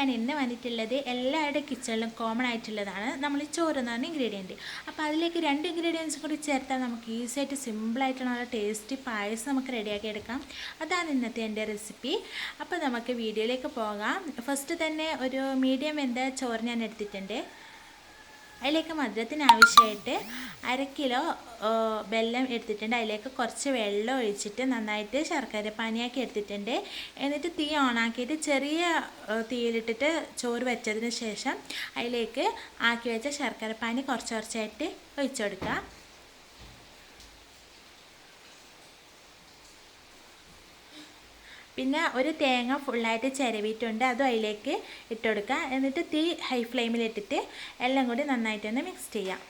ഞാൻ ഇന്ന് വന്നിട്ടുള്ളത് എല്ലാവരുടെ കിച്ചണിലും കോമൺ ആയിട്ടുള്ളതാണ് നമ്മൾ ചോറ് എന്ന് പറഞ്ഞ ഇൻഗ്രീഡിയൻറ്റ്. അപ്പോൾ അതിലേക്ക് 2 ഇൻഗ്രീഡിയൻസ് കൂടി ചേർത്താൽ നമുക്ക് ഈസി ആയിട്ട് സിമ്പിളായിട്ടുള്ള നല്ല ടേസ്റ്റി പായസം നമുക്ക് റെഡിയാക്കി എടുക്കാം. അതാണ് ഇന്നത്തെ എൻ്റെ റെസിപ്പി. അപ്പോൾ നമുക്ക് വീഡിയോയിലേക്ക് പോകാം. ഫസ്റ്റ് തന്നെ ഒരു മീഡിയം വെന്ത ചോറ് ഞാൻ എടുത്തിട്ടുണ്ട്. അതിലേക്ക് മധുരത്തിന് ആവശ്യമായിട്ട് 1/2 കിലോ വെല്ലം എടുത്തിട്ടുണ്ട്. അതിലേക്ക് കുറച്ച് വെള്ളം ഒഴിച്ചിട്ട് നന്നായിട്ട് ശർക്കര പാനിയാക്കി എടുത്തിട്ടുണ്ട്. എന്നിട്ട് തീ ഓണാക്കിയിട്ട് ചെറിയ തീയിലിട്ടിട്ട് ചോറ് വെച്ചതിന് ശേഷം അതിലേക്ക് ആക്കി വെച്ച ശർക്കര പാനി കുറച്ച് കുറച്ചായിട്ട് ഒഴിച്ചു കൊടുക്കുക. പിന്നെ ഒരു തേങ്ങ ഫുള്ളായിട്ട് ചിരവിയിട്ടുണ്ട്, അതും അതിലേക്ക് ഇട്ട് കൊടുക്കുക. എന്നിട്ട് തീ ഹൈ ഫ്ലെയിമിലിട്ടിട്ട് എല്ലാം കൂടി നന്നായിട്ടൊന്ന് മിക്സ് ചെയ്യാം.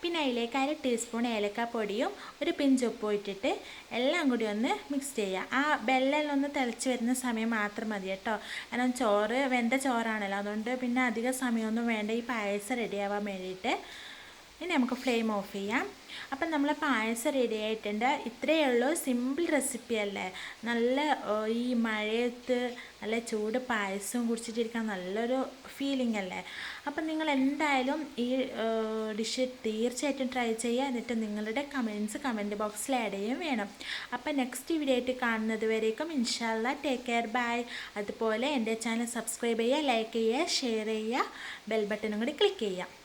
പിന്നെ അതിലേക്ക് 1/2 ടീസ്പൂൺ ഏലക്കാപ്പൊടിയും ഒരു പിഞ്ച് ഉപ്പും ഇട്ടിട്ട് എല്ലാം കൂടി ഒന്ന് മിക്സ് ചെയ്യുക. ആ വെള്ളം ഒന്ന് തിളച്ച് വരുന്ന സമയം മാത്രം മതി കേട്ടോ. കാരണം വെന്ത ചോറാണല്ലോ, അതുകൊണ്ട് പിന്നെ അധിക സമയമൊന്നും വേണ്ട ഈ പായസം റെഡിയാവാൻ വേണ്ടിയിട്ട്. ഇനി നമുക്ക് ഫ്ലെയിം ഓഫ് ചെയ്യാം. അപ്പം നമ്മൾ പായസം റെഡി ആയിട്ടുണ്ട്. ഇത്രയേ ഉള്ളൂ, സിമ്പിൾ റെസിപ്പി അല്ലേ. നല്ല ഈ മഴയത്ത് നല്ല ചൂട് പായസം കുടിച്ചിട്ടിരിക്കാൻ നല്ലൊരു ഫീലിംഗ് അല്ലേ. അപ്പം നിങ്ങൾ എന്തായാലും ഈ ഡിഷ് തീർച്ചയായിട്ടും ട്രൈ ചെയ്യുക. എന്നിട്ട് നിങ്ങളുടെ കമൻറ്റ് ബോക്സിൽ ആഡ് ചെയ്യുകയും വേണം. അപ്പം നെക്സ്റ്റ് വീഡിയോ ആയിട്ട് കാണുന്നത് വരേക്കും ഇൻഷാ അല്ലാഹ് ടേക്ക് കെയർ, ബൈ. അതുപോലെ എൻ്റെ ചാനൽ സബ്സ്ക്രൈബ് ചെയ്യുക, ലൈക്ക് ചെയ്യുക, ഷെയർ ചെയ്യുക, ബെൽ ബട്ടണും കൂടി ക്ലിക്ക് ചെയ്യുക.